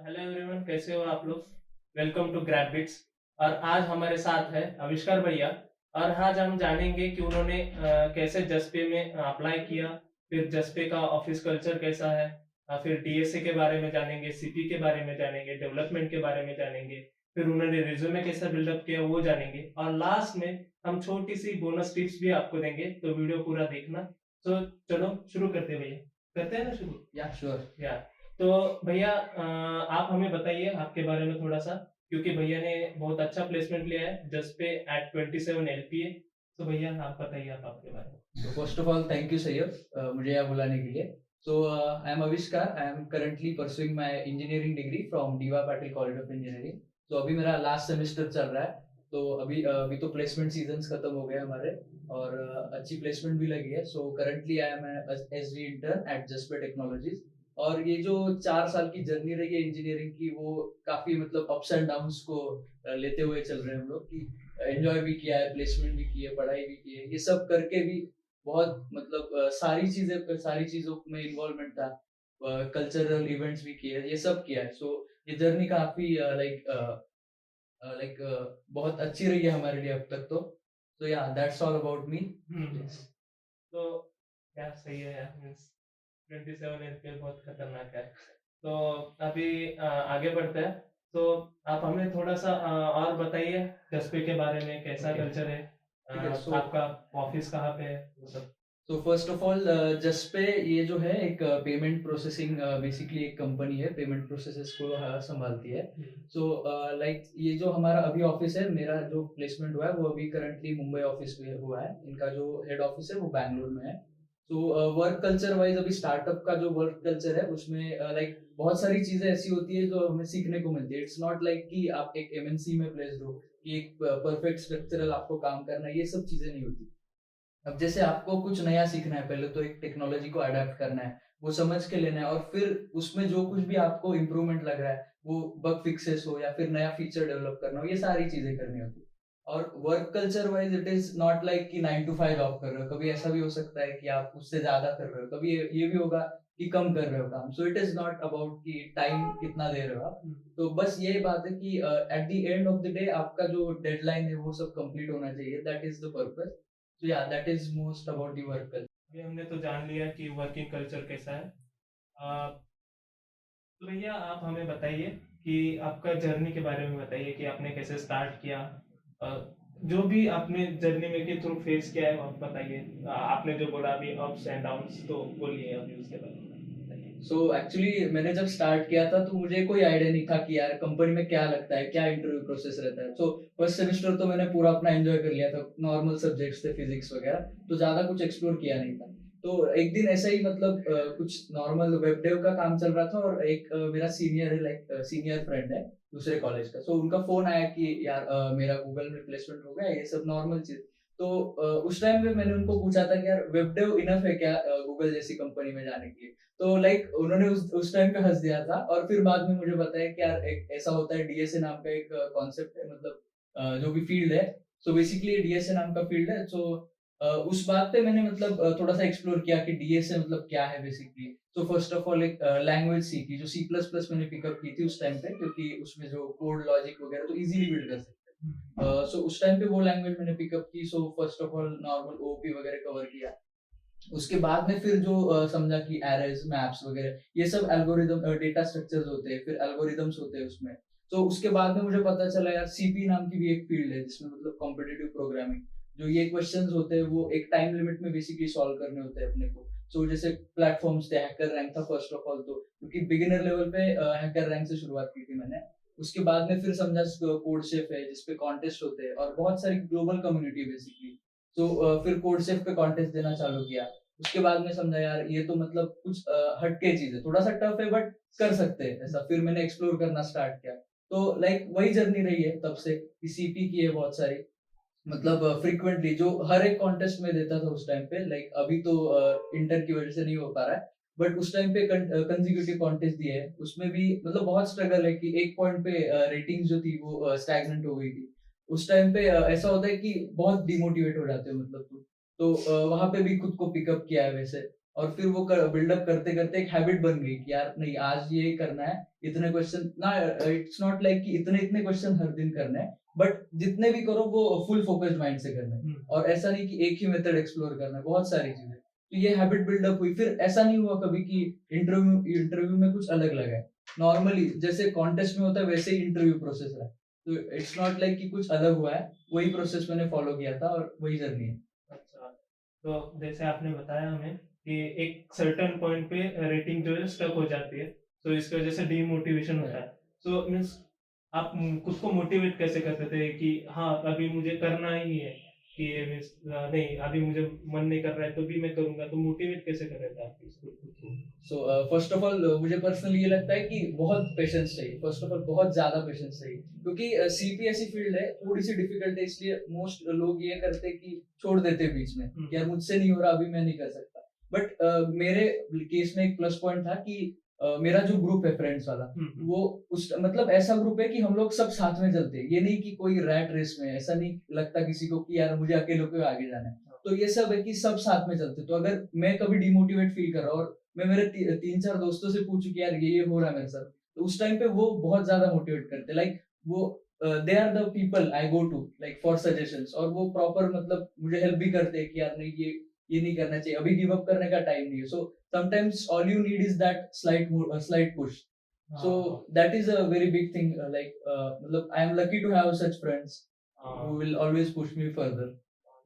Hello everyone, कैसे हो आप लोग। Welcome to Grab Bits. और आज हमारे साथ है आविष्कार भैया। और आज हम जानेंगे कि उन्होंने कैसे जसपे में अप्लाई किया, फिर जसपे का ऑफिस कल्चर कैसा है, फिर डीएसए के बारे में जानेंगे, सीपी के बारे में जानेंगे, डेवलपमेंट के बारे में जानेंगे, फिर उन्होंने रिज्यूमे कैसा बिल्डअप किया वो जानेंगे, और लास्ट में हम छोटी सी बोनस टिप्स भी आपको देंगे, तो वीडियो पूरा देखना। तो चलो शुरू करते हैं भैया। करते हैं ना शुरू। या श्योर। या तो भैया, आप हमें बताइए आपके बारे में थोड़ा सा, क्योंकि भैया ने बहुत अच्छा प्लेसमेंट लिया है जस्ट पे एट 27 एलपीए। तो भैया आप बताइए आप आपके बारे में। So first of all, thank you Syed मुझे यहाँ बुलाने के लिए. So I am Aviskar. I am currently pursuing my engineering degree from DY Patil College of Engineering. So अभी मेरा लास्ट सेमेस्टर चल रहा है. तो अभी तो प्लेसमेंट सीजन्स खत्म हो गए हमारे और अच्छी प्लेसमेंट भी लगी है. So currently I am SD intern at Juspay technologies. और ये जो 4 साल की जर्नी रही है इंजीनियरिंग की, वो काफी मतलब अप्स एंड डाउन्स को लेते हुए चल रहे हैं हम लोग कि एंजॉय भी किया है, प्लेसमेंट भी की है, पढ़ाई भी की है. ये सब करके भी बहुत मतलब सारी चीजों में इन्वॉल्वमेंट था. कल्चरल इवेंट्स भी किए, ये सब किया है. सो ये जर्नी काफी लाइक बहुत अच्छी रही है हमारे लिए अब तक. तो या दैट्स ऑल अबाउट मी. हम्म। तो क्या सही है यार, मीन्स 27 एलपीए बहुत खतरनाक है। तो अभी आगे बढ़ते हैं। तो आप हमें थोड़ा सा और बताइए जसपे के बारे में, कैसा Okay. कल्चर है, ठीक है. आपका ऑफिस कहाँ पे है, वो सब। तो फर्स्ट ऑफ ऑल जसपे ये जो है एक पेमेंट प्रोसेसिंग बेसिकली एक कंपनी है, पेमेंट प्रोसेसेस को संभालती है. सो लाइक ये जो हमारा अभी ऑफिस है, मेरा जो प्लेसमेंट हुआ है वो अभी करंटली मुंबई ऑफिस में हुआ है. इनका जो हेड ऑफिस है वो बैंगलोर में है. तो वर्क कल्चर वाइज अभी स्टार्टअप का जो वर्क कल्चर है उसमें लाइक बहुत सारी चीजें ऐसी होती है जो हमें सीखने को मिलती है. इट्स नॉट लाइक कि आप एक एमएनसी में प्लेस्ड हो कि एक परफेक्ट स्ट्रक्चरल आपको काम करना है, ये सब चीजें नहीं होती. अब जैसे आपको कुछ नया सीखना है, पहले तो एक टेक्नोलॉजी को अडेप्ट करना है, वो समझ के लेना है, और फिर उसमें जो कुछ भी आपको इम्प्रूवमेंट लग रहा है, वो बग फिक्सेस हो या फिर नया फीचर डेवलप करना हो, ये सारी चीजें करनी होती है. और work culture wise it is not like कि 9 to 5 जॉब कर रहे हो. कभी ऐसा भी हो सकता है कि आप उससे ज्यादा कर रहे हो, कभी ये भी होगा कि कम कर रहे हो काम. So it is not about कि टाइम कितना दे रहे हो आप. तो बस यही बात है कि at the end of the day आपका जो डेडलाइन है वो सब कंप्लीट होना चाहिए. That is the purpose. So yeah, that is most about the work culture. अभी हमने तो जान लिया कि वर्किंग कल्चर कैसा है। तो भैया आप हमें बताइए कि आपका जर्नी के बारे में बताइए कि आपने कैसे स्टार्ट किया। अ, जो भी आपने जर्नी में के थ्रू फेस किया है वो आप बताइए। आपने जो बोला अभी अप्स एंड डाउन्स, तो बोलिए अभी उसके बारे में बताइए। सो एक्चुअली मैंने जब स्टार्ट किया था तो मुझे कोई आइडिया नहीं था कि यार कंपनी में क्या लगता है, क्या इंटरव्यू प्रोसेस रहता है. सो फर्स्ट सेमेस्टर तो मैंने पूरा अपना एंजॉय कर लिया था. नॉर्मल सब्जेक्ट्स थे, फिजिक्स वगैरह, तो ज्यादा कुछ एक्सप्लोर किया नहीं था. तो एक दिन ऐसा ही मतलब कुछ नॉर्मल वेब डेव का काम चल रहा था, और एक मेरा सीनियर है, लाइक सीनियर फ्रेंड है दूसरे कॉलेज का. सो उनका फोन आया कि यार मेरा गूगल में प्लेसमेंट हो गया, ये सब नॉर्मल चीज. तो उस टाइम पे मैंने उनको पूछा था कि यार वेब डेव इनफ है क्या गूगल जैसी कंपनी में जाने के लिए. तो लाइक उन्होंने उस टाइम पे हंस दिया था, और फिर बाद में मुझे बताया कि यार एक ऐसा होता है, डीएसए नाम का एक कॉन्सेप्ट है, मतलब जो भी फील्ड है. सो बेसिकली डीएसए नाम का फील्ड है. सो उस बात पे मैंने मतलब थोड़ा सा एक्सप्लोर किया कि डीएसए मतलब क्या है बेसिकली. तो फर्स्ट ऑफ ऑल एक लैंग्वेज सीखी जो सी प्लस प्लस मैंने पिकअप की थी उस टाइम पे, क्योंकि उसमें जो कोड लॉजिक वगैरह तो इजीली बिल्ड कर सकते हैं. सो उस टाइम पे वो लैंग्वेज मैंने पिकअप की. So first of all normal OP वगैरह कवर किया. उसके बाद में फिर जो समझा कि एरेज मैप्स वगैरह ये सब एल्गोरिदम डेटा स्ट्रक्चर्स होते हैं, फिर एल्गोरिदम्स होते हैं उसमें. तो उसके बाद में मुझे पता चला यार सीपी नाम की भी एक फील्ड है जिसमें मतलब कॉम्पिटिटिव प्रोग्रामिंग, जो ये क्वेश्चंस होते हैं वो एक टाइम लिमिट में बेसिकली सॉल्व करने होते हैं अपने को. सो जैसे प्लेटफॉर्म्स थे, हैकर रैंक था फर्स्ट ऑफ ऑल, तो क्योंकि बिगिनर लेवल पे हैकर रैंक से शुरुआत की थी मैंने. उसके बाद में फिर समझा कोड शेफ है जिसपे कॉन्टेस्ट होते हैं, और बहुत सारी ग्लोबल कम्युनिटी बेसिकली. तो फिर कोड शेफ पे कॉन्टेस्ट देना चालू किया. उसके बाद में समझा यार ये तो मतलब कुछ हटके चीज है, थोड़ा सा टफ है बट कर सकते हैं ऐसा. फिर मैंने एक्सप्लोर करना स्टार्ट किया. तो लाइक वही जर्नी रही है तब से. सीपी की है बहुत सारी, मतलब फ्रीक्वेंटली जो हर एक कॉन्टेस्ट में देता था उस टाइम पे. लाइक अभी तो इंटर की वजह से नहीं हो पा रहा है, बट उस टाइम पे कंसेक्यूटिव कॉन्टेस्ट दिए है. उसमें भी मतलब बहुत स्ट्रगल है कि एक पॉइंट पे रेटिंग जो थी वो स्टैग्नेंट हो गई थी. उस टाइम पे ऐसा होता है कि बहुत डिमोटिवेट हो जाते हो मतलब तुम. तो वहां पे भी खुद को पिकअप किया है वैसे. और फिर वो बिल्डअप करते करते एक हैबिट बन गई कि यार नहीं आज ये करना है, इतने क्वेश्चन ना, इट्स नॉट लाइक कि इतने इतने क्वेश्चन हर दिन करने हैं, बट जितने भी करो वो फुल फोकस्ड माइंड से करना है। और ऐसा नहीं कि एक ही मेथड एक्सप्लोर करना है, बहुत सारी चीजें। तो ये हैबिट बिल्डअप हुई, फिर ऐसा नहीं हुआ कभी कि इंटरव्यू में कुछ अलग लगा है। नॉर्मली जैसे कॉन्टेस्ट में होता है वैसे ही इंटरव्यू प्रोसेस है, तो इट्स नॉट लाइक कि कुछ अलग हुआ है, वही प्रोसेस मैंने फॉलो किया था और वही जर्नी है। अच्छा, तो जैसे आपने बताया हमें कि एक सर्टेन पॉइंट पे रेटिंग जो है स्टक हो जाती है, तो इसकी वजह से डीमोटिवेशन होता है। सो मीन्स आप खुद को मोटिवेट कैसे करते थे कि हाँ, अभी मुझे करना ही है, कि ये मीन्स नहीं अभी मुझे मन नहीं कर रहा है तो भी मैं करूँगा, तो मोटिवेट कैसे कर रहे थे आप इसको खुद को? सो फर्स्ट ऑफ ऑल मुझे पर्सनली ये लगता है कि बहुत पेशेंस चाहिए, फर्स्ट ऑफ ऑल बहुत ज्यादा पेशेंस चाहिए, क्योंकि सीपी ऐसी फील्ड है थोड़ी सी डिफिकल्ट है, इसलिए मोस्ट लोग ये करते हैं कि छोड़ देते हैं बीच में कि यार मुझसे नहीं हो रहा, अभी मैं नहीं कर सकता। बट मेरे केस में एक प्लस पॉइंट था कि मेरा जो ग्रुप है फ्रेंड्स वाला, वो उस मतलब ऐसा ग्रुप है कि हम लोग सब साथ में चलते हैं, ये नहीं कि कोई रैट रेस में, ऐसा नहीं लगता किसी को कि यार मुझे अकेले को आगे जाना है। तो ये सब है कि सब साथ में चलते, तो अगर मैं कभी डिमोटिवेट फील कर रहा हूँ और मैं मेरे तीन चार दोस्तों से पूछूं कि यार ये हो रहा है मेरे साथ, तो उस टाइम पे वो बहुत ज्यादा मोटिवेट करते, लाइक वो they are the people I go to like for suggestions, और वो प्रॉपर मतलब मुझे हेल्प भी करते हैं कि यार नहीं ये नहीं करना चाहिए, अभी गिव अप करने का टाइम नहीं है। So sometimes all you need is that slight push. So that is a very big thing, like मतलब I am lucky to have such friends who will always push me further.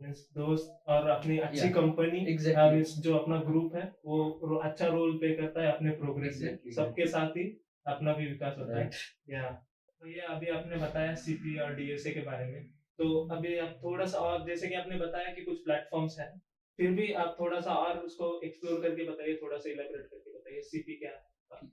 Means दोस्त और अपनी अच्छी Yeah, company, exactly. Means जो अपना group है वो अच्छा रोल प्ले करता है अपने प्रोग्रेस में, Exactly. सबके साथ ही अपना भी विकास होता है। Right. या तो ये अभी आपने बताया सीपी और डीएसए के बारे में, तो अभी आप थोड़ा सा और, जैसे कि आपने बताया कि कुछ प्लेटफॉर्म्स हैं, फिर भी आप थोड़ा सा और उसको एक्सप्लोर करके बताइए, थोड़ा सा इलैबोरेट करके बताइए सीपी क्या है।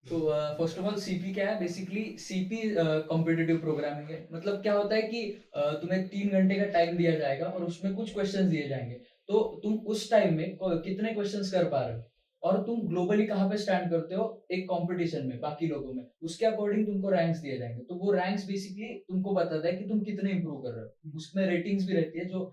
तो फर्स्ट ऑफ ऑल सीपी क्या है, बेसिकली सीपी कॉम्पिटिटिव प्रोग्रामिंग है। मतलब क्या होता है कि तुम्हें 3 घंटे का टाइम दिया जाएगा और उसमें कुछ क्वेश्चंस दिए जाएंगे, तो तुम उस टाइम में कितने क्वेश्चंस कर पा रहे हो और तुम ग्लोबली कहाँ पे स्टैंड करते हो एक कंपटीशन में बाकी लोगों में, उसके अकॉर्डिंग तुमको रैंक्स दिए जाएंगे। तो वो रैंक्स बेसिकली तुमको बताता है कि तुम कितने इंप्रूव कर रहे हो। उसमें रेटिंग्स भी रहती है, जो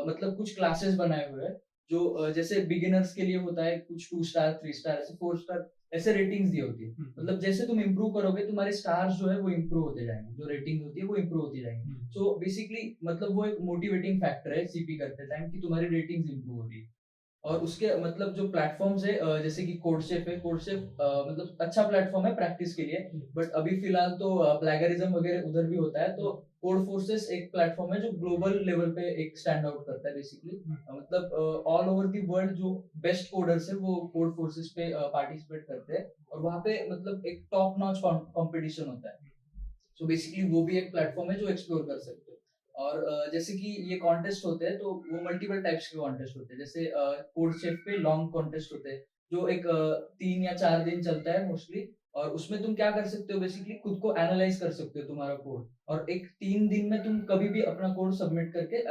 मतलब कुछ क्लासेस बनाए हुए हैं, जो जैसे बिगिनर्स के लिए होता है कुछ 2 स्टार 3 स्टार ऐसे 4 स्टार ऐसे रेटिंग्स दी होती है। मतलब जैसे तुम इंप्रूव करोगे तुम्हारे स्टार्स जो है वो इंप्रूव होते जाएंगे, जो रेटिंग होती है वो इंप्रूव होती जाएंगी। सो बेसिकली मतलब वो एक मोटिवेटिंग फैक्टर है सीपी करते टाइम कि तुम्हारी रेटिंग्स इंप्रूव हो रही है। और उसके मतलब जो प्लेटफॉर्म्स है जैसे कि कोडशेफ है, कोडशेफ मतलब अच्छा प्लेटफॉर्म है प्रैक्टिस के लिए, बट अभी फिलहाल तो प्लेगरिज्म वगैरह उधर भी होता है। तो कोड फोर्सेस एक प्लेटफॉर्म है जो ग्लोबल लेवल पे एक स्टैंड आउट करता है बेसिकली, मतलब ऑल ओवर दी वर्ल्ड जो बेस्ट कोडर्स है वो कोड फोर्सेस पे पार्टिसिपेट करते हैं, और वहाँ पे मतलब एक टॉप नॉच कंपटीशन होता है। सो बेसिकली वो भी एक प्लेटफॉर्म है जो एक्सप्लोर कर सकते हो। और जैसे कि ये कॉन्टेस्ट होते हैं तो वो मल्टीपल टाइप्स के कॉन्टेस्ट होते हैं, जैसे कोड शेफ पे लॉन्ग कॉन्टेस्ट होते हैं जो एक 3 या 4 दिन चलता है मोस्टली, और उसमें तुम क्या कर सकते हो बेसिकली खुद को एनालाइज कर सकते हो तुम्हारा कोड, और एक 3 दिन में तुम कभी भी अपना कोड सबमिट करके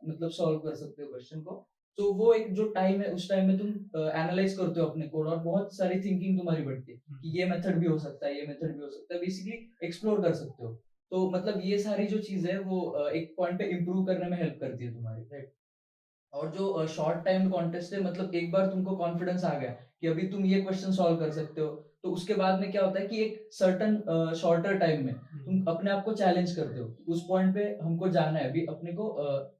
मतलब सॉल्व कर सकते हो क्वेश्चन को। तो वो एक जो टाइम है उस टाइम में तुम एनालाइज करते हो अपने कोड, और बहुत सारी थिंकिंग तुम्हारी बढ़ती है कि ये मेथड भी हो सकता है, ये मेथड भी हो सकता है, बेसिकली एक्सप्लोर कर सकते हो। तो मतलब ये सारी जो चीज़ है वो एक पॉइंट पे इम्प्रूव करने में हेल्प करती है तुम्हारी, राइट। और जो शॉर्ट टाइम कॉन्टेस्ट है, मतलब एक बार तुमको कॉन्फिडेंस आ गया कि अभी तुम ये क्वेश्चन सॉल्व कर सकते हो, तो उसके बाद में क्या होता है कि एक सर्टन शॉर्टर टाइम में तुम अपने आप को चैलेंज करते हो, उस पॉइंट पे हमको जाना है, अभी अपने को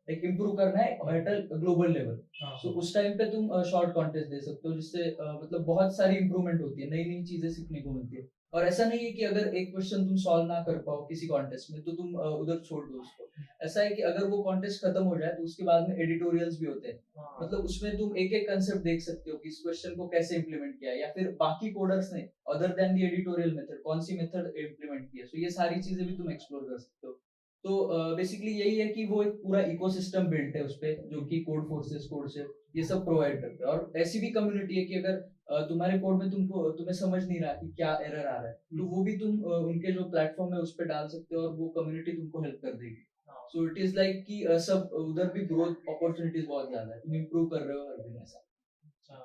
एक इम्प्रूव करना है एट अ ग्लोबल लेवल। सो उस टाइम पे तुम शॉर्ट कॉन्टेस्ट दे सकते हो, जिससे मतलब बहुत सारी इंप्रूवमेंट होती है, नई नई चीजें सीखने को मिलती है। और ऐसा नहीं है कि अगर एक क्वेश्चन तुम सॉल्व ना कर पाओ किसी कॉन्टेस्ट में तो तुम उधर छोड़ दो उसको। ऐसा है कि अगर वो कॉन्टेस्ट खत्म हो जाए तो उसके बाद में एडिटोरियल्स भी होते हैं, मतलब उसमें तुम एक एक कंसेप्ट देख सकते हो कि इस क्वेश्चन को कैसे इंप्लीमेंट किया, या फिर बाकी कोडर्स ने other than the editorial method कौन सी मेथड इंप्लीमेंट किया। सो ये सारी चीजें भी तुम एक्सप्लोर कर सकते हो। तो बेसिकली यही है कि वो एक पूरा इकोसिस्टम बिल्ट है उस पे, जो कि कोड फोर्सेस कोड से ये सब प्रोवाइड करते हैं। और ऐसी भी कम्युनिटी है कि अगर तुम्हारे कोड में तुम्हें समझ नहीं रहा कि क्या एरर आ रहा है, तो वो भी तुम उनके जो प्लेटफॉर्म है उस पे डाल सकते हो और वो कम्युनिटी तुमको हेल्प कर देगी। सो इट इज लाइक कि सब उधर भी ग्रोथ अपॉर्चुनिटीज बहुत ज्यादा है, तुम इम्प्रूव कर रहे हो हर दिन ऐसा। अच्छा,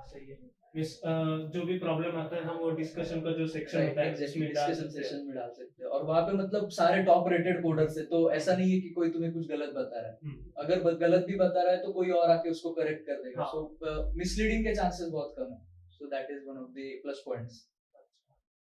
सही है। जो भी प्रॉब्लम आता है हम वो डिस्कशन का जो सेक्शन होता है एग्जैक्टली उसमें डाल डिस्कशन सकते हैं। सेशन में डाल सकते हैं और वहां पे मतलब सारे टॉप रेटेड कोडर्स है, तो ऐसा नहीं है कि कोई तुम्हें कुछ गलत बता रहा है। हम्म, अगर गलत भी बता रहा है तो कोई और आके उसको करेक्ट कर देगा, हाँ। सो मिसलीडिंग के चांसेस बहुत कम है, सो that is one of the plus points.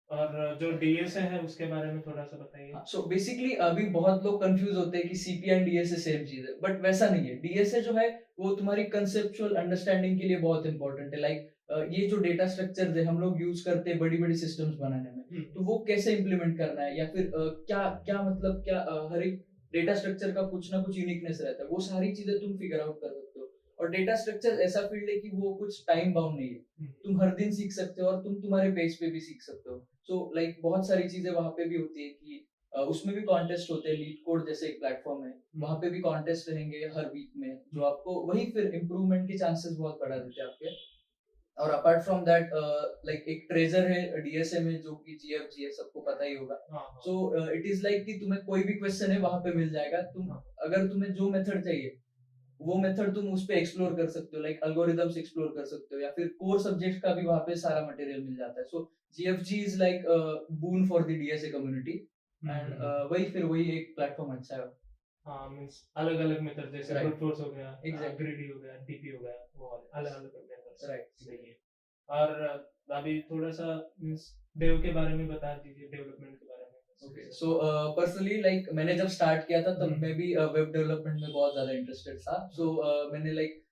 और जो डीएसए है उसके बारे में थोड़ा सा बताइए। सो बेसिकली अभी बहुत लोग कंफ्यूज होते हैं कि सीपी एंड डीएसए सेम चीज है, बट वैसा नहीं है। डीएसए जो है वो तुम्हारी कंसेप्चुअल अंडरस्टैंडिंग के लिए बहुत इंपॉर्टेंट है। लाइक ये जो डेटा स्ट्रक्चर है हम लोग यूज करते हैं बड़ी बड़ी सिस्टम्स बनाने में, तो वो कैसे इंप्लीमेंट करना है, या फिर क्या क्या मतलब क्या हर एक डेटा स्ट्रक्चर का कुछ ना कुछ यूनिकनेस रहता है, वो सारी चीजें तुम फिगर आउट कर सकते हो। और डेटा स्ट्रक्चर ऐसा फील्ड है कि वो कुछ टाइम बाउंड नहीं है, तुम हर दिन सीख सकते हो और तुम तुम्हारे पेज पे भी सीख सकते हो। सो लाइक बहुत सारी चीजें वहां पे भी होती है कि उसमें भी कॉन्टेस्ट होते हैं। लीड कोड जैसे एक प्लेटफॉर्म है, वहां पे भी कॉन्टेस्ट रहेंगे हर वीक में, जो आपको वही फिर इम्प्रूवमेंट के चांसेस बहुत बढ़ा देते हैं आपके। और अपार्ट फ्रॉम दैट लाइक एक ट्रेजर है डीएसए में जो कि जीएफजी है, सबको पता ही होगा। हाँ, हाँ, सो इट इज लाइक कि तुम्हें कोई भी क्वेश्चन है वहां पे मिल जाएगा, तुम हाँ। अगर तुम्हें जो मेथड चाहिए वो मेथड तुम उस पे एक्सप्लोर कर सकते हो, लाइक अल्गोरिदम्स एक्सप्लोर कर सकते हो, या फिर कोर सब्जेक्ट का भी वहां पे सारा मटेरियल मिल जाता है। So GFG is like boon for the DSA community, and वही फिर वही एक प्लेटफॉर्म अच्छा है। हाँ, मीन्स अलग अलग मेथड जैसे Right. ब्रूट फोर्स हो गया, Exactly. ग्रीडी हो गया, टीपी हो गया, वो अलग अलग मेथड्स। Right. सही है। और अभी थोड़ा सा मीन्स डेव के बारे में बता दीजिए, डेवलपमेंट के बारे में। ओके, सो पर्सनली लाइक मैंने जब स्टार्ट किया था तब हम्म। मैं भी वेब डेवलपमेंट में बहुत ज्यादा इंटरेस्टेड था। सो मैंने लाइक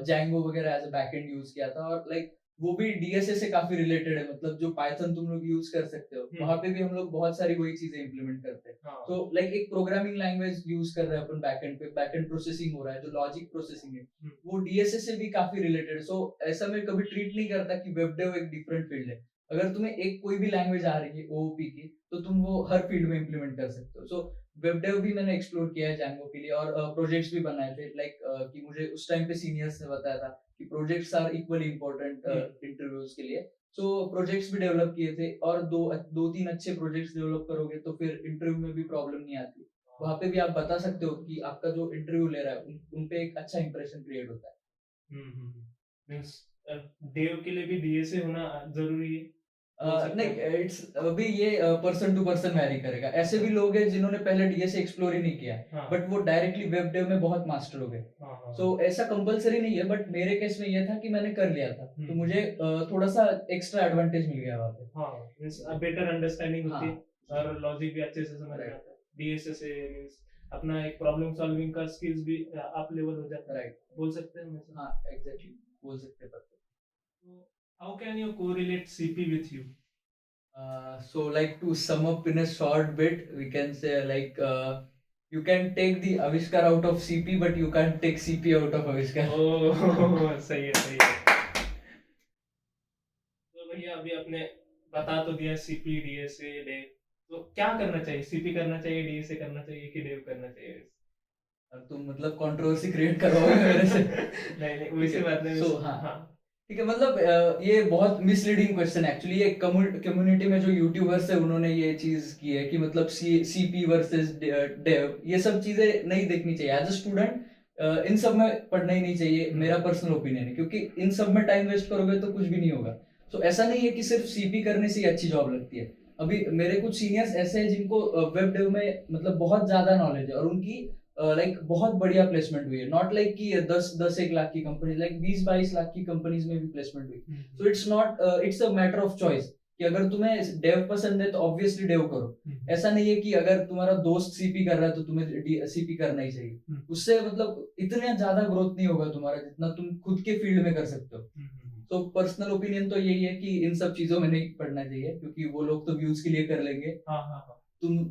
जैंगो वगैरह एज अ बैकएंड यूज किया था, और लाइक वो भी डीएसए से काफी रिलेटेड है। मतलब जो पाइथन तुम लोग यूज कर सकते हो वहां पे भी हम लोग बहुत सारी वही चीजें इंप्लीमेंट करते हैं। हाँ, तो लाइक एक प्रोग्रामिंग लैंग्वेज यूज कर रहे हैं अपन बैकएंड पे, बैकएंड प्रोसेसिंग हो रहा है, जो लॉजिक प्रोसेसिंग है वो डीएसए से भी काफी रिलेटेड है। सो ऐसा मैं कभी ट्रीट नहीं करता कि वेब डेव एक डिफरेंट फील्ड है। अगर तुम्हें एक कोई भी लैंग्वेज आ रही है ओओपी की, तो तुम वो हर फील्ड में इंप्लीमेंट कर सकते हो। सो वेब डेव भी मैंने एक्सप्लोर किया है जैंगो के लिए, और प्रोजेक्ट्स भी बनाए थे। लाइक कि मुझे उस टाइम पे सीनियर्स ने बताया था कि projects are equally important interviews के लिए। सो प्रोजेक्ट्स भी डेवलप किए थे, और दो तीन अच्छे प्रोजेक्ट्स डेवलप करोगे तो फिर इंटरव्यू में भी प्रॉब्लम नहीं आती। वहां पे भी आप बता सकते हो कि आपका जो इंटरव्यू ले रहा है उन पे एक अच्छा इंप्रेशन क्रिएट होता है। मीन्स डेव के लिए भी डीएसए होना जरूरी है। बोल सकते नहीं, हैं। इट्स अभी ये पर्सन टू पर्सन वैरी करेगा। ऐसे भी लोग हैं जिन्होंने पहले डीएसए एक्सप्लोर ही नहीं किया, हाँ, बट वो डायरेक्टली वेब डेव में बहुत मास्टर हो गए। हाँ, हाँ, सो ऐसा कंपलसरी नहीं है, बट मेरे केस में ये था कि मैंने कर लिया था, तो मुझे थोड़ा सा एक्स्ट्रा एडवांटेज मिल गया वहाँ पे। हाँ, मीन्स बेटर अंडरस्टैंडिंग होती है हाँ, और लॉजिक भी अच्छे से समझ में Right. आता है। डीएसए से मीन्स अपना एक प्रॉब्लम सॉल्विंग का स्किल्स भी अप लेवल हो जाता है। राइट, बोल सकते हैं वैसे। हाँ एग्जैक्टली बोल सकते हैं। How can you correlate CP with you? So like to sum up in a short bit, we can say like you can take the Avishkar out of CP, but you can't take CP out of Avishkar. ओह सही है, सही है। तो भैया अभी आपने बता तो दिया सीपी, डीएसए, डेव, तो क्या करना चाहिए? सीपी करना चाहिए, डीएसए करना चाहिए कि डेव करना चाहिए? अब तुम मतलब कंट्रोवर्सी क्रिएट करवाओगे मेरे से। नहीं नहीं, वैसे बात नहीं। So हाँ, ठीक है। मतलब ये बहुत मिसलीडिंग क्वेश्चन है एक्चुअली। ये कम्युनिटी में जो यूट्यूबर्स है उन्होंने ये चीज की है कि मतलब सीपी वर्सेस डेव, ये सब चीजें नहीं देखनी चाहिए। एज अ स्टूडेंट इन सब में पढ़ना ही नहीं चाहिए, मेरा पर्सनल ओपिनियन है, क्योंकि इन सब में टाइम वेस्ट करोगे तो कुछ भी नहीं होगा। तो ऐसा नहीं है कि सिर्फ सीपी करने से ही अच्छी जॉब लगती है। अभी मेरे कुछ सीनियर्स ऐसे हैं जिनको वेब डेव में मतलब बहुत ज्यादा नॉलेज है, और उनकी लाइक बहुत बढ़िया प्लेसमेंट हुई है। नॉट लाइक कि 10-1 लाख की कंपनी, लाइक 20-22 लाख की कंपनीज में भी प्लेसमेंट हुई। So it's a matter of choice कि अगर तुम्हें डेव पसंद है तो ऑब्वियसली डेव करो। ऐसा नहीं है कि अगर तुम्हारा दोस्त सीपी कर रहा है तो तुम्हें सीपी करना ही चाहिए। उससे मतलब इतना ज्यादा ग्रोथ नहीं होगा तुम्हारा जितना तुम खुद के फील्ड में कर सकते हो। तो पर्सनल ओपिनियन तो यही है कि इन सब चीजों में नहीं पढ़ना चाहिए, क्योंकि वो लोग तो व्यूज के लिए कर लेंगे। हाँ, हाँ, हाँ।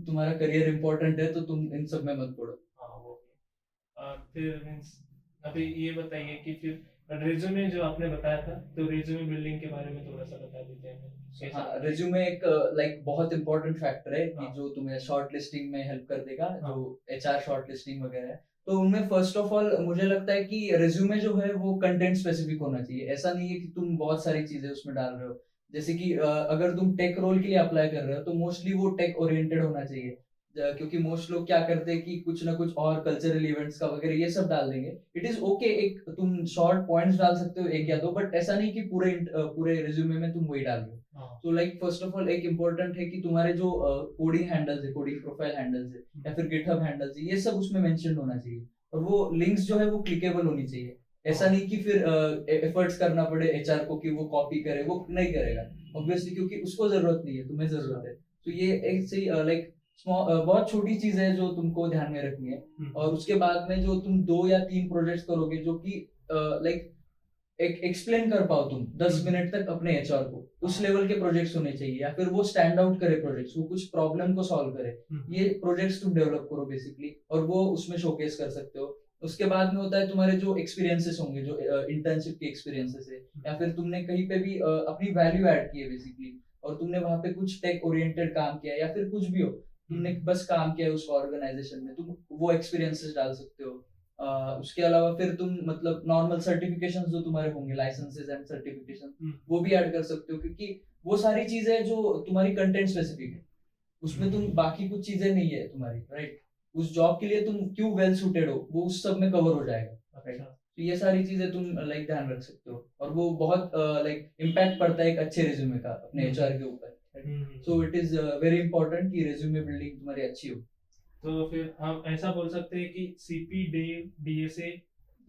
तुम्हारा करियर इंपॉर्टेंट है तो तुम इन सब में मत पढ़ो। हाँ, वो भी। और फिर मीन्स अभी ये बताइए कि फिर रिज्यूमे जो आपने बताया था, तो रिज्यूमे बिल्डिंग के बारे में थोड़ा सा बता दीजिए हमें। कैसा? हाँ, रिज्यूमे एक लाइक बहुत इंपॉर्टेंट फैक्टर है कि हाँ। जो तुम्हें शॉर्ट लिस्टिंग में हेल्प कर देगा, हाँ। जो एचआर शॉर्ट लिस्टिंग वगैरह है। तो उनमें फर्स्ट ऑफ ऑल मुझे लगता है कि रिज्यूमे जो है वो कंटेंट स्पेसिफिक होना चाहिए। ऐसा नहीं है कि तुम बहुत सारी चीजें उसमें डाल रहे हो। जैसे कि अगर तुम टेक रोल के लिए अप्लाई कर रहे हो तो मोस्टली वो टेक ओरिएंटेड होना चाहिए। क्योंकि मोस्ट लोग क्या करते हैं कि कुछ ना कुछ और कल्चरल इवेंट्स का वगैरह ये सब डाल देंगे। इट इज ओके, एक तुम शॉर्ट पॉइंट्स डाल सकते हो एक या दो, बट ऐसा नहीं कि पूरे रिज्यूमे में तुम वही डाल दो। हाँ, तो लाइक फर्स्ट ऑफ ऑल एक इम्पोर्टेंट है कि तुम्हारे जो कोडिंग हैंडल्स है, कोडिंग प्रोफाइल हैंडल्स है या फिर गिटहब हैंडल्स है, ये सब उसमें मेंशन होना चाहिए। और वो लिंक्स जो है वो क्लिकेबल होनी चाहिए। ऐसा नहीं कि फिर एफर्ट्स करना पड़े एचआर को कि वो कॉपी करे, वो नहीं करेगा ऑब्वियसली, क्योंकि उसको जरूरत नहीं है, तुम्हें जरूरत है। तो ये एक सही लाइक बहुत छोटी चीज है जो तुमको ध्यान में रखनी है। और उसके बाद में जो तुम 2 या 3 प्रोजेक्ट्स करोगे जो कि लाइक एक्सप्लेन कर पाओ तुम 10 मिनट तक अपने एचआर को, उस लेवल के प्रोजेक्ट्स होने चाहिए। या फिर वो स्टैंड आउट करे प्रोजेक्ट्स, वो कुछ प्रॉब्लम को सॉल्व करे, ये प्रोजेक्ट्स तुम डेवलप करो बेसिकली, और वो उसमें शोकेस कर सकते हो। उसके बाद में होता है तुम्हारे जो एक्सपीरियंसेस होंगे, जो इंटर्नशिप के एक्सपीरियंसेस है, या फिर तुमने कहीं पे भी अपनी वैल्यू ऐड की है बेसिकली, और तुमने वहां पे कुछ टेक ओरिएंटेड काम किया है, या फिर कुछ भी हो, तुमने बस काम किया है उस ऑर्गेनाइजेशन में, तुम वो एक्सपीरियंसेस डाल सकते हो। उसके अलावा फिर तुम मतलब नॉर्मल सर्टिफिकेशंस जो तुम्हारे होंगे, लाइसेंसेस एंड सर्टिफिकेशन, वो भी ऐड कर सकते हो, क्योंकि वो सारी चीजें जो तुम्हारी कंटेंट स्पेसिफिक है, उसमें तुम बाकी कुछ चीजें नहीं है तुम्हारी, राइट? उस जॉब के लिए तुम क्यों वेल सूटेड हो, वो उस सब में कवर हो जाएगा, राइट? तो ये सारी चीजें तुम लाइक ध्यान रख सकते हो, और वो बहुत लाइक इम्पैक्ट पड़ता है एक अच्छे रिज्यूमे का अपने एचआर के ऊपर। So it is very important कि रिज्यूमे बिल्डिंग तुम्हारी अच्छी हो। तो फिर हम ऐसा बोल सकते हैं कि सीपी डीएसए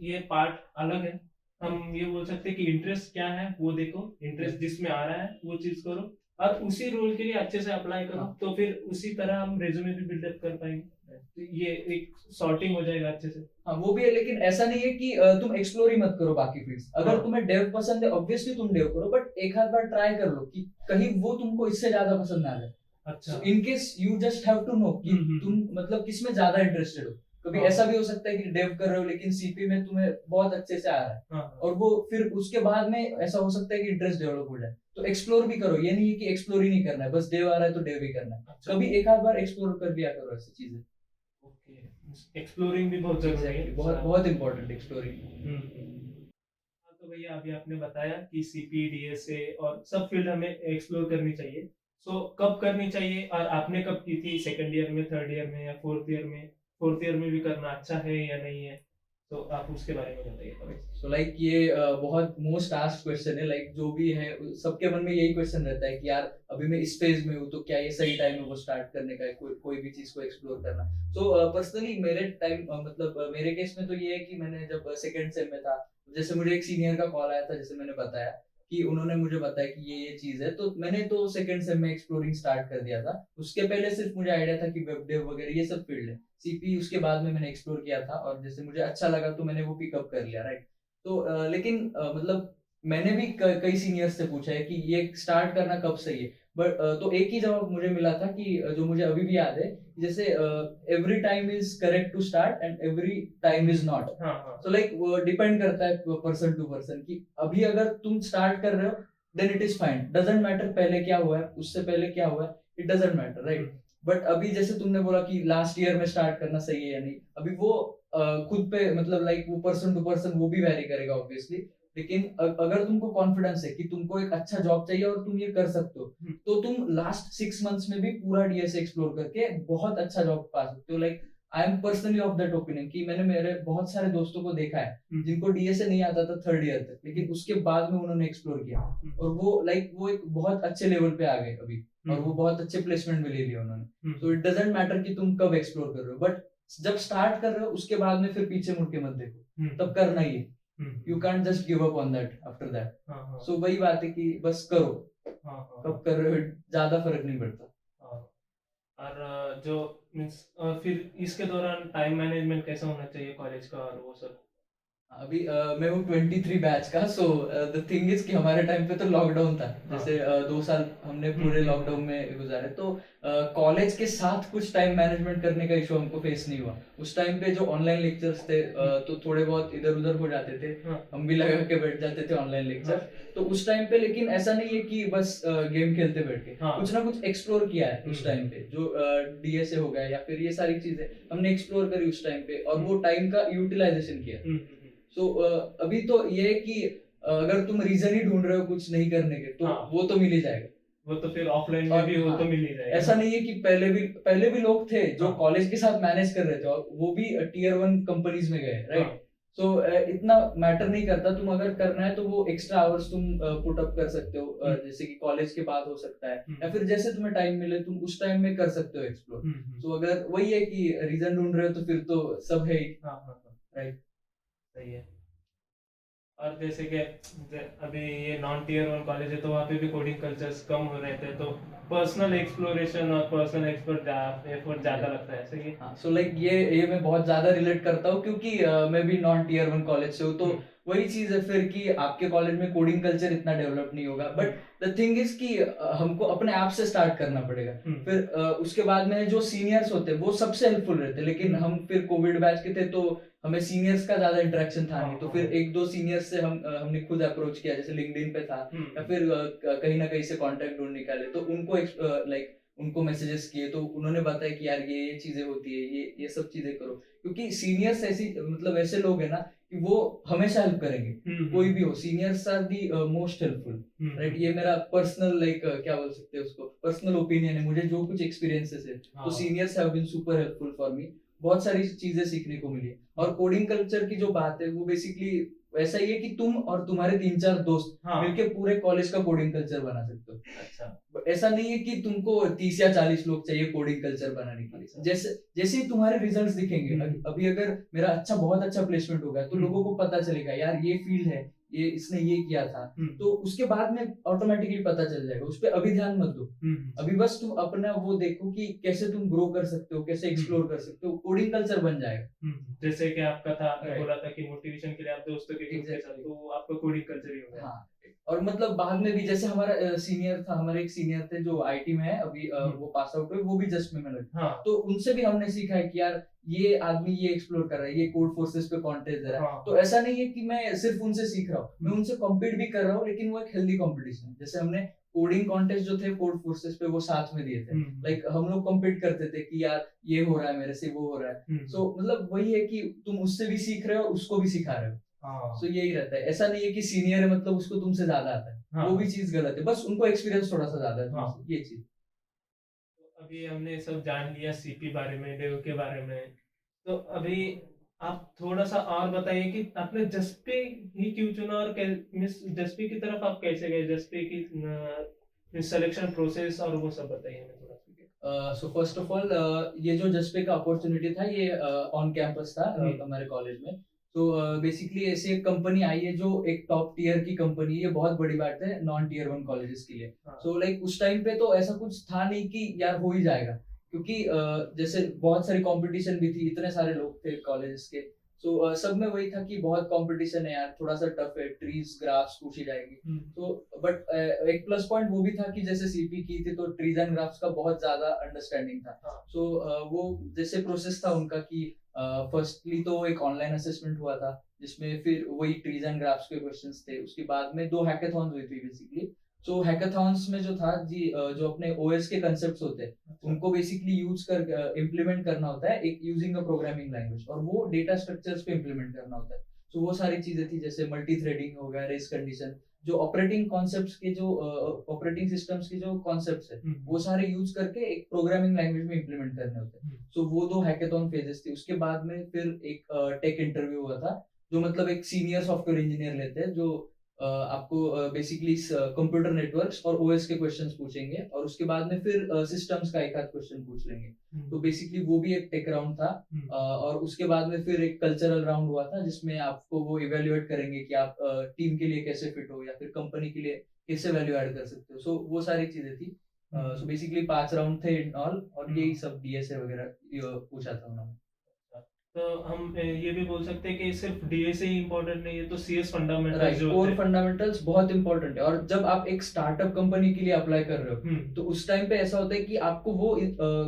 ये पार्ट अलग है। हम ये बोल सकते हैं कि इंटरेस्ट क्या है वो देखो, इंटरेस्ट जिसमें आ रहा है वो चीज करो, और उसी रोल के लिए अच्छे से अप्लाई करो, तो फिर उसी तरह हम रेज्यूमे भी बिल्डअप कर पाएंगे। तो ये एक सॉर्टिंग हो जाएगा अच्छे से। हाँ वो भी है, लेकिन ऐसा नहीं है कि तुम एक्सप्लोर ही मत करो बाकी फील्ड्स। अगर तुम्हें डेव पसंद है ऑब्वियसली तुम डेव करो, बट एक आध बार ट्राई कर लो कि कहीं वो तुमको इससे ज्यादा पसंद ना आ जाए। अच्छा, in case you just have to know कि तुम मतलब किसमें ज्यादा इंटरेस्टेड हो। कभी ऐसा भी हो सकता है कि डेव कर रहे हो लेकिन सीपी में तुम्हें बहुत अच्छे से आ रहा है, और वो फिर उसके बाद में ऐसा हो सकता है कि इंटरेस्ट डेवलप हो जाए। तो एक्सप्लोर भी करो, ये नहीं है कि एक्सप्लोर ही नहीं करना है, बस डेव आ रहा है तो डेव ही करना है। अच्छा। कभी एक आध बार एक्सप्लोर कर दिया करो ऐसी चीजें। ओके, एक्सप्लोरिंग भी बहुत जरूरी है। बहुत बहुत इंपॉर्टेंट एक्सप्लोरिंग। हाँ, तो भैया अभी आपने बताया कि सीपी डीएसए और सब फील्ड हमें एक्सप्लोर करनी चाहिए। सो कब करनी चाहिए, और आपने कब की थी? सेकंड ईयर में, थर्ड ईयर में, या फोर्थ ईयर में? फोर्थ ईयर में भी करना अच्छा है या नहीं है, तो आप उसके बारे में बताइए थोड़ा। सो लाइक ये बहुत मोस्ट आस्क्ड क्वेश्चन है। लाइक जो भी है सबके मन में यही क्वेश्चन रहता है कि यार अभी मैं इस फेज में हूँ, तो क्या ये सही टाइम है वो स्टार्ट करने का, कोई भी चीज को एक्सप्लोर करना। सो पर्सनली मेरे टाइम मतलब मेरे केस में तो ये है कि मैंने जब सेकंड सेम में था, जैसे मुझे एक सीनियर का कॉल आया था, जैसे मैंने बताया कि उन्होंने मुझे बताया कि ये चीज है, तो मैंने तो सेकंड सेम में एक्सप्लोरिंग स्टार्ट कर दिया था। उसके पहले सिर्फ मुझे आइडिया था कि वेब डेव वगैरह ये सब फील्ड है। सीपी उसके बाद में मैंने एक्सप्लोर किया था, और जैसे मुझे अच्छा लगा तो मैंने वो पिकअप कर लिया, राइट? तो लेकिन मतलब मैंने भी कई सीनियर्स से पूछा है कि ये स्टार्ट करना कब सही है, बट तो एक ही जवाब मुझे मिला था कि जो मुझे अभी भी याद है, जैसे every time is correct to start and every time is not. So like वो डिपेंड करता है पर्सन टू पर्सन कि अभी अगर तुम स्टार्ट कर रहे हो then it is fine, doesn't matter पहले क्या हुआ है, उससे पहले क्या हुआ है, it doesn't matter, right? But अभी जैसे तुमने बोला कि लास्ट ईयर में स्टार्ट करना सही है या नहीं, अभी वो खुद पे मतलब लाइक वो पर्सन टू पर्सन वो भी वैरी करेगा ऑब्वियसली। लेकिन अगर तुमको कॉन्फिडेंस है कि तुमको एक अच्छा जॉब चाहिए और तुम ये कर सकते हो, तो तुम लास्ट 6 मंथ्स में भी पूरा डीएसए एक्सप्लोर करके बहुत अच्छा जॉब पा सकते हो। Like I am personally of that opinion कि मैंने मेरे बहुत सारे दोस्तों को देखा है जिनको डीएसए नहीं आता था थर्ड ईयर तक, लेकिन उसके बाद में उन्होंने एक्सप्लोर किया, और वो लाइक वो एक बहुत अच्छे लेवल पे आ गए अभी, और वो बहुत अच्छे प्लेसमेंट भी ले लिया उन्होंने। सो इट डजंट मैटर कि तुम कब एक्सप्लोर कर रहे हो, बट जब स्टार्ट कर रहे हो उसके बाद में फिर पीछे मुड़ के मत देखो, तब करना ही है। You can't just give up on that after that. So वही बात है कि बस करो, कब कर रहे हो ज्यादा फर्क नहीं पड़ता। और जो मीन्स फिर इसके दौरान टाइम मैनेजमेंट कैसा होना चाहिए कॉलेज का और वो सब? अभी मैं हूँ 23 बैच का। सो द थिंग इज कि हमारे टाइम पे तो लॉकडाउन था, जैसे 2 साल हमने पूरे लॉकडाउन में गुजारे, तो कॉलेज के साथ कुछ टाइम मैनेजमेंट करने का इशू हमको फेस नहीं हुआ। उस टाइम पे जो ऑनलाइन लेक्चर्स थे तो थोड़े बहुत इधर उधर हो जाते थे, हम भी लगा के बैठ जाते थे ऑनलाइन लेक्चर। तो उस टाइम पे लेकिन ऐसा नहीं है कि बस गेम खेलते बैठ के, कुछ ना कुछ एक्सप्लोर किया है उस टाइम पे, जो डीएसए हो गया या फिर ये सारी चीजें हमने एक्सप्लोर करी उस टाइम पे, और वो टाइम का यूटिलाइजेशन किया। सो अभी तो ये है कि अगर तुम रीजन ही ढूंढ रहे हो कुछ नहीं करने के, तो वो तो मिल ही जाएगा। वो तो फिर ऑफलाइन में और भी वो हाँ, तो मिल ही जाएगा। ऐसा नहीं है कि पहले भी लोग थे जो हाँ। कॉलेज के साथ मैनेज कर रहे थे और वो भी टियर 1 कंपनीज में गए, हाँ। राइट? सो इतना मैटर नहीं करता, तुम अगर करना है तो वो एक्स्ट्रा आवर्स तुम पुट अप कर सकते हो, जैसे कि कॉलेज के बाद हो सकता है या फिर जैसे तुम्हें टाइम मिले तुम उस टाइम में कर सकते हो एक्सप्लोर। तो अगर वही है कि रीजन ढूंढ रहे हो तो फिर तो सब है ही, हाँ हाँ हाँ, राइट? सही है। और जैसे कि अभी ये नॉन टीयर 1 कॉलेज है तो वहाँ पे भी कोडिंग कल्चर्स कम हो रहे थे, तो पर्सनल एक्सप्लोरेशन और पर्सनल एफर्ट ज़्यादा लगता है, ऐसे कि हाँ, सो लाइक ये मैं बहुत ज्यादा रिलेट करता हूँ क्योंकि मैं भी नॉन टीयर 1 कॉलेज से हूँ, तो वही चीज है फिर कि आपके कॉलेज में कोडिंग कल्चर इतना डेवलप नहीं होगा, बट द थिंग इज कि हमको अपने आप से स्टार्ट करना पड़ेगा। फिर उसके बाद में जो सीनियर्स होते हैं वो सबसे हेल्पफुल रहते हैं, लेकिन हम फिर कोविड बैच के थे तो हमें सीनियर्स का ज्यादा इंटरेक्शन था नहीं, तो फिर एक दो सीनियर्स से हमने खुद अप्रोच किया, जैसे लिंक्डइन पे था या फिर कहीं ना कहीं से कांटेक्ट ढूंढ निकाले, तो उनको लाइक उनको मैसेजेस किए तो उन्होंने बताया कि यार ये चीजें होती है, ये सब चीजें करो, क्योंकि सीनियर्स ऐसी मतलब ऐसे लोग हैं ना कि वो हमेशा हेल्प करेंगे, कोई भी हो, seniors are the most helpful, right? ये मेरा पर्सनल लाइक क्या बोल सकते हैं उसको, पर्सनल ओपिनियन है, मुझे जो कुछ एक्सपीरियंसेस है तो seniors have been super helpful for me, बहुत सारी चीजें सीखने को मिली है। और कोडिंग कल्चर की जो बात है वो बेसिकली वैसा ही है कि तुम और तुम्हारे 3-4 दोस्त मिलके पूरे कॉलेज का कोडिंग कल्चर बना सकते हो। अच्छा। ऐसा नहीं है कि तुमको 30 या 40 लोग चाहिए कोडिंग कल्चर बनाने के लिए। जैसे जैसे ही तुम्हारे रिजल्ट्स दिखेंगे, अभी अगर मेरा बहुत अच्छा प्लेसमेंट होगा तो लोगों को पता चलेगा यार ये फील्ड है, ये इसने ये किया था, तो उसके बाद में ऑटोमेटिकली पता चल जाएगा, उस पर अभी ध्यान मत दो। अभी बस तुम अपना वो देखो कि कैसे तुम ग्रो कर सकते हो, कैसे एक्सप्लोर कर सकते हो, कोडिंग कल्चर बन जाएगा। जैसे कि आपका था, आपने Right. बोला था कि मोटिवेशन के लिए आप दोस्तों के ग्रुप के साथ, Exactly. तो आपका कोडिंग कल्चर ही हो गया। हाँ, और मतलब बाद में भी जैसे हमारा सीनियर था, हमारे एक सीनियर थे जो आईटी में है अभी, वो पास आउट हुए, वो भी जस्ट में लगे, हाँ। तो उनसे भी हमने सीखा है कि यार ये आदमी ये एक्सप्लोर कर रहा है, ये कोड फोर्सेस पे कॉन्टेस्ट दे रहा है, हाँ। तो ऐसा नहीं है कि मैं सिर्फ उनसे सीख रहा हूँ, मैं उनसे कॉम्पीट भी कर रहा हूँ, लेकिन वो एक हेल्दी कॉम्पिटिशन है। जैसे हमने कोडिंग कॉन्टेस्ट जो थे कोड फोर्सेस पे वो साथ में दिए थे, लाइक हम लोग कॉम्पीट करते थे कि यार ये हो रहा है मेरे से, वो हो रहा है, सो मतलब वही है कि तुम उससे भी सीख रहे हो, उसको भी सिखा रहे हो। सो यही रहता है, ऐसा नहीं है कि सीनियर है मतलब उसको तुमसे ज्यादा आता है, वो भी चीज गलत है, बस उनको एक्सपीरियंस थोड़ा सा ज्यादा है तुमसे, ये चीज। तो अभी हमने सब जान लिया सीपी बारे में, डेव के बारे में, तो अभी आप थोड़ा सा और बताइए कि आपने जस्पे ही क्यों चुना और जस्पे की तरफ आप कैसे गए, जस्पे की सिलेक्शन प्रोसेस और वो सब बताइए हमें थोड़ा सा। सो फर्स्ट ऑफ ऑल ये जो जस्पे का अपॉर्चुनिटी था ये ऑन कैंपस था हमारे कॉलेज में। तो बेसिकली ऐसी एक कंपनी आई है जो एक टॉप टियर की कंपनी है, ये बहुत बड़ी बात है नॉन टियर 1 कॉलेजेस के लिए। सो लाइक उस टाइम पे तो ऐसा कुछ था नहीं कि यार हो ही जाएगा, क्योंकि जैसे बहुत सारी कंपटीशन भी थी, इतने सारे लोग थे कॉलेजेस के, सो सब में वही था कि बहुत कंपटीशन है यार, थोड़ा सा टफ है, ट्रीज ग्राफ्स पूछी जाएगी। तो बट एक प्लस पॉइंट वो भी था कि जैसे सीपी की थी तो ट्रीज एंड ग्राफ्स का बहुत ज्यादा अंडरस्टैंडिंग था। सो वो जैसे प्रोसेस था उनका कि फर्स्टली तो एक ऑनलाइन असेसमेंट हुआ था जिसमें फिर वही ट्रीज एंड ग्राफ्स के क्वेश्चंस थे, उसके बाद में 2 हैकाथॉन्स हुई थी बेसिकली। सो हैकाथॉन्स में जो था जी जो अपने ओएस के कांसेप्ट्स होते हैं उनको बेसिकली यूज कर इम्प्लीमेंट करना होता है एक यूजिंग अ प्रोग्रामिंग लैंग्वेज, और वो डेटा स्ट्रक्चर्स पे इम्प्लीमेंट करना होता है। सो वो सारी चीजें थी, जैसे मल्टी थ्रेडिंग हो गया, रेस कंडीशन, जो ऑपरेटिंग कॉन्सेप्ट्स के जो ऑपरेटिंग सिस्टम्स के जो कॉन्सेप्ट्स है वो सारे यूज करके एक प्रोग्रामिंग लैंग्वेज में इम्प्लीमेंट करने होते हैं। सो वो 2 हैकाथॉन फेजेस थे, उसके बाद में फिर एक टेक इंटरव्यू हुआ था, जो मतलब एक सीनियर सॉफ्टवेयर इंजीनियर लेते हैं जो आपको बेसिकली कंप्यूटर नेटवर्क्स और ओएस के क्वेश्चंस पूछेंगे, और उसके बाद में फिर सिस्टम्स का एक आध क्वेश्चन पूछ लेंगे। तो बेसिकली वो भी एक टेक राउंड था। और उसके बाद में फिर एक कल्चरल राउंड हुआ था जिसमें आपको वो इवेल्युएट करेंगे कि आप टीम के लिए कैसे फिट हो या फिर कंपनी के लिए कैसे वैल्यू ऐड कर सकते हो। सो वो सारी चीजें थी। सो बेसिकली 5 राउंड थे इन ऑल, और यही सब डीएसए वगैरह पूछा था उन्होंने। तो हम ये भी बोल सकते हैं कि सिर्फ डीएसए ही इम्पोर्टेंट नहीं है, तो सीएस फंडामेंटल्स जो कोर होते हैं, फंडामेंटल्स बहुत इंपॉर्टेंट है। और जब आप एक स्टार्टअप कंपनी के लिए अप्लाई कर रहे हो तो उस टाइम पे ऐसा होता है कि आपको वो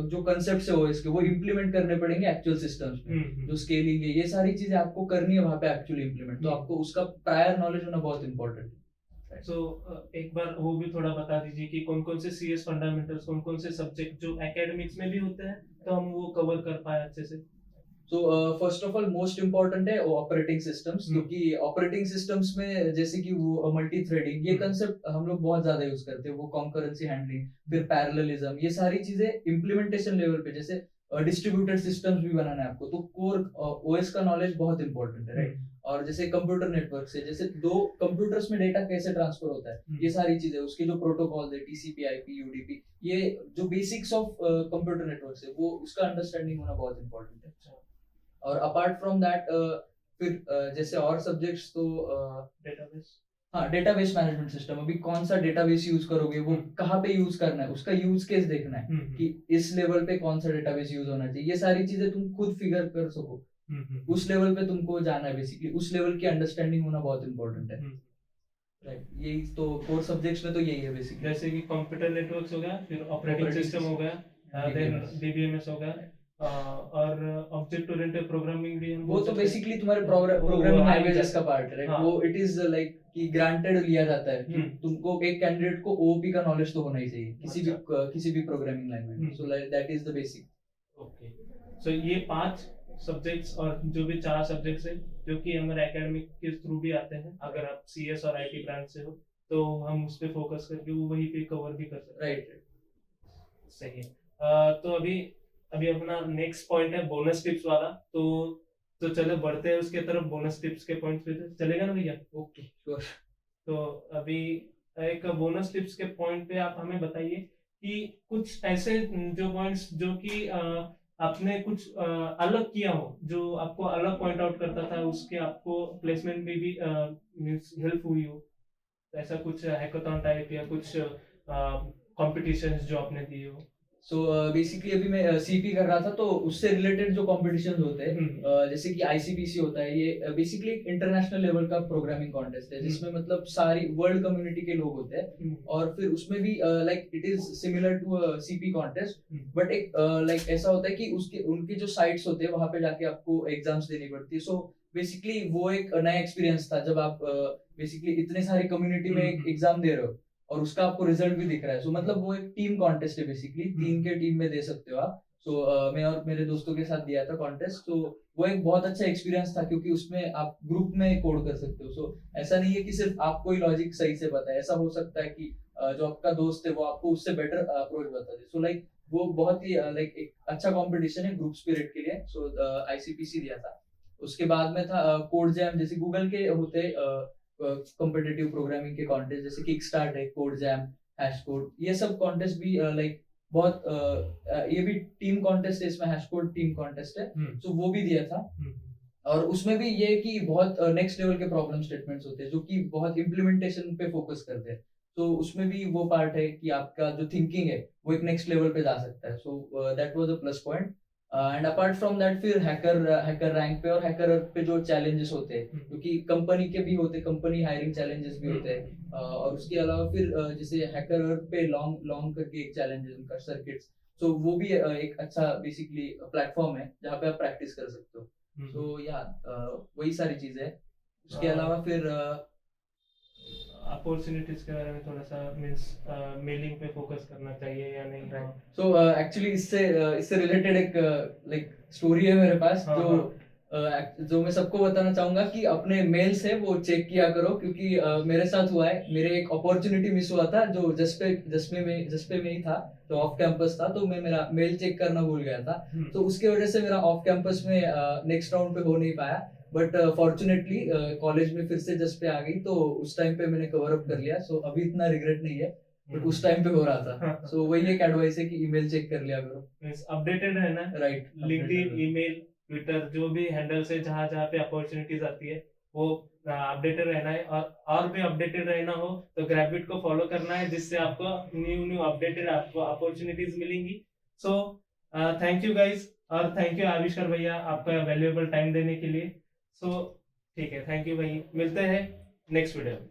जो कंसेप्ट है ओएस वो इम्प्लीमेंट करने पड़ेंगे एक्चुअल सिस्टम्स में, जो स्केलिंग है, ये सारी चीजें आपको करनी है वहां पे एक्चुअली इम्प्लीमेंट, तो आपको उसका प्रायर नॉलेज होना बहुत इंपॉर्टेंट है। सो एक बार वो भी थोड़ा बता दीजिए कि कौन कौन से सीएस फंडामेंटल्स, कौन कौन से सब्जेक्ट जो एकेडमिक्स में भी होते हैं, तो हम वो कवर कर पाए अच्छे से। So first of all most important है ऑपरेटिंग सिस्टम्स, क्योंकि ऑपरेटिंग सिस्टम्स में जैसे कि वो मल्टी थ्रेडिंग, ये कंसेप्ट हम लोग बहुत ज्यादा यूज करते हैं, वो कॉन्करेंसी हैंडलिंग, फिर पैरेललिज्म, ये सारी चीजें इम्प्लीमेंटेशन लेवल पे, जैसे डिस्ट्रीब्यूटेड सिस्टम्स भी बनाना है आपको, तो कोर ओएस का नॉलेज बहुत इंपॉर्टेंट है, राइट। और जैसे कंप्यूटर नेटवर्क से जैसे दो कंप्यूटर्स में डेटा कैसे ट्रांसफर होता है, ये सारी चीजें, उसके जो प्रोटोकॉल है, टीसीपी, आईपी, यूडीपी, ये जो बेसिक्स ऑफ कंप्यूटर नेटवर्क है, वो उसका अंडरस्टैंडिंग होना बहुत इंपॉर्टेंट है। और अपार्ट फ्रॉम दैट फिर जैसे और सब्जेक्ट्स तो डेटाबेस, हाँ, डेटाबेस मैनेजमेंट सिस्टम, अभी कौन सा डेटाबेस यूज करोगे, वो कहाँ पे यूज करना है, उसका यूज केस देखना है कि इस लेवल पे कौन सा डेटाबेस यूज होना चाहिए, ये सारी चीजें तुम खुद फिगर कर सको, उस लेवल पे तुमको जाना है, बेसिकली उस लेवल की अंडरस्टैंडिंग होना बहुत इंपॉर्टेंट है, राइट। यही तो कोर सब्जेक्ट्स में तो यही है बेसिकली, जैसे कि कंप्यूटर नेटवर्क्स हो गया, फिर ऑपरेटिंग सिस्टम हो गया, देन डीबीएमएस हो गया, और ऑब्जेक्ट ओरिएंटेड प्रोग्रामिंग भी हम वो तो बेसिकली तुम्हारे वो प्रोग्रामिंग आ ही लैंग्वेजेस जाता का पार्ट है, right? हाँ। वो इट इज लाइक कि ग्रांटेड लिया जाता है कि तुमको एक कैंडिडेट को ओओपी का नॉलेज तो होना ही चाहिए किसी भी प्रोग्रामिंग लैंग्वेज में, so that is the basic. Okay, so ये 5 सब्जेक्ट्स और जो भी 4 सब्जेक्ट्स है जो कि हमारे एकेडमिक के थ्रू भी आते हैं, अगर आप सीएस और आईटी ब्रांच से हो तो हम उस पे फोकस करके वो वहीं पे कवर भी कर सकते हैं, राइट। सही है। तो अभी अपना नेक्स्ट पॉइंट है बोनस टिप्स वाला, तो चलो बढ़ते हैं उसके तरफ, बोनस टिप्स के पॉइंट पे चलेगा ना भैया? Okay, sure. तो अभी एक बोनस टिप्स के पॉइंट पे आप हमें बताइए कि कुछ ऐसे जो पॉइंट्स जो कि आपने कुछ अलग किया हो, जो आपको अलग पॉइंट आउट करता था, उसके आपको प्लेसमेंट में भी मींस हेल्प हुई हो, ऐसा कुछ हैकाथॉन टाइप या कुछ कॉम्पिटिशन्स जो आपने दिए हो। सो बेसिकली अभी मैं सीपी कर रहा था, तो उससे रिलेटेड जो कॉम्पिटिशन होते हैं, जैसे कि आईसीपीसी होता है, ये बेसिकली इंटरनेशनल लेवल का प्रोग्रामिंग कॉन्टेस्ट है, जिसमें मतलब सारी वर्ल्ड कम्युनिटी के लोग होते हैं, और फिर उसमें भी like it is similar to CP contest, but एक लाइक ऐसा होता है कि उसके उनके जो साइट्स होते हैं वहां पे जाके आपको एग्जाम्स देनी पड़ती है। सो बेसिकली वो एक नया एक्सपीरियंस था जब आप बेसिकली इतने सारी कम्युनिटी में एक एग्जाम दे रहे हो और उसका आपको रिजल्ट भी दिख रहा है। सो मतलब वो एक टीम कॉन्टेस्ट है, बेसिकली 3 के टीम में दे सकते हो आप। सो मैं और मेरे दोस्तों के साथ दिया था कॉन्टेस्ट, तो वो एक बहुत अच्छा एक्सपीरियंस था, क्योंकि उसमें आप ग्रुप में कोड कर सकते हो। सो ऐसा नहीं है कि सिर्फ आपको ही लॉजिक सही से पता है, ऐसा हो सकता है कि जो आपका दोस्त है वो आपको उससे बेटर अप्रोच बता दे। सो लाइक वो बहुत ही लाइक एक अच्छा कॉम्पिटिशन है ग्रुप स्पिरिट के लिए। सो आईसीपीसी दिया था। उसके बाद में था कोड जैम, जैसे गूगल के होते कॉम्पिटिटिव प्रोग्रामिंग के कॉन्टेस्ट, जैसे किक स्टार्ट है, कोड जैम, हैश कोड, ये सब कॉन्टेस्ट भी लाइक बहुत ये भी टीम कॉन्टेस्ट है, इसमें हैश कोड टीम कॉन्टेस्ट है, तो वो भी दिया था। और उसमें भी ये कि बहुत नेक्स्ट लेवल के प्रॉब्लम स्टेटमेंट्स होते हैं जो कि बहुत इम्प्लीमेंटेशन पे फोकस करते हैं, तो उसमें भी वो पार्ट है कि आपका जो थिंकिंग है वो एक नेक्स्ट लेवल पे जा सकता है। So that was a plus point. And apart from that फिर हैकर रैंक पे और हैकर पे जो चैलेंजेस होते हैं, क्योंकि कंपनी के भी होते, कंपनी हायरिंग चैलेंजेस भी होते हैं, और उसके अलावा फिर जैसे हैकर पे लॉन्ग करके एक चैलेंज है उनका, सर्किट्स, तो वो भी एक अच्छा बेसिकली प्लेटफॉर्म है जहाँ पे आप प्रैक्टिस कर सकते हो। सो या वही सारी चीजें है। उसके अलावा फिर अपॉर्चुनिटीज के बारे में थोड़ा सा मींस मेलिंग पे फोकस करना चाहिए या नहीं? सो एक्चुअली इससे रिलेटेड एक लाइक स्टोरी है मेरे पास, जो मैं सबको बताना चाहूंगा कि अपने मेल्स है वो चेक किया करो, क्योंकि मेरे साथ हुआ है। मेरे एक अपॉर्चुनिटी मिस हुआ था जो जसपे में ही था, तो ऑफ कैंपस था, तो मैं मेरा मेल चेक करना भूल गया था, तो उसके वजह से मेरा ऑफ कैंपस में नेक्स्ट राउंड पे हो नहीं पाया। बट फॉर्चुनेटली कॉलेज में फिर से जस्ट पे आ गई, तो उस टाइम पे मैंने कवर अप कर लिया। सो अभी इतना रिग्रेट नहीं है, बट उस टाइम पे हो रहा था। सो वही एक एडवाइस है कि ईमेल चेक कर लिया करो, मींस अपडेटेड रहना, राइट। लिंक्डइन, ईमेल, ट्विटर, जो भी हैंडल्स है जहाँ जहाँ पे अपॉर्चुनिटीज आती है वो अपडेटेड रहना है। और भी अपडेटेड रहना हो तो ग्रैबिट को फॉलो करना है, जिससे आपको न्यू अपडेटेड आपको अपॉर्चुनिटीज मिलेंगी। सो थैंक यू गाइज, और थैंक यू आविष्कार भैया आपका वैल्यूएबल टाइम देने के लिए। सो ठीक है, थैंक यू भाई, मिलते हैं नेक्स्ट वीडियो में।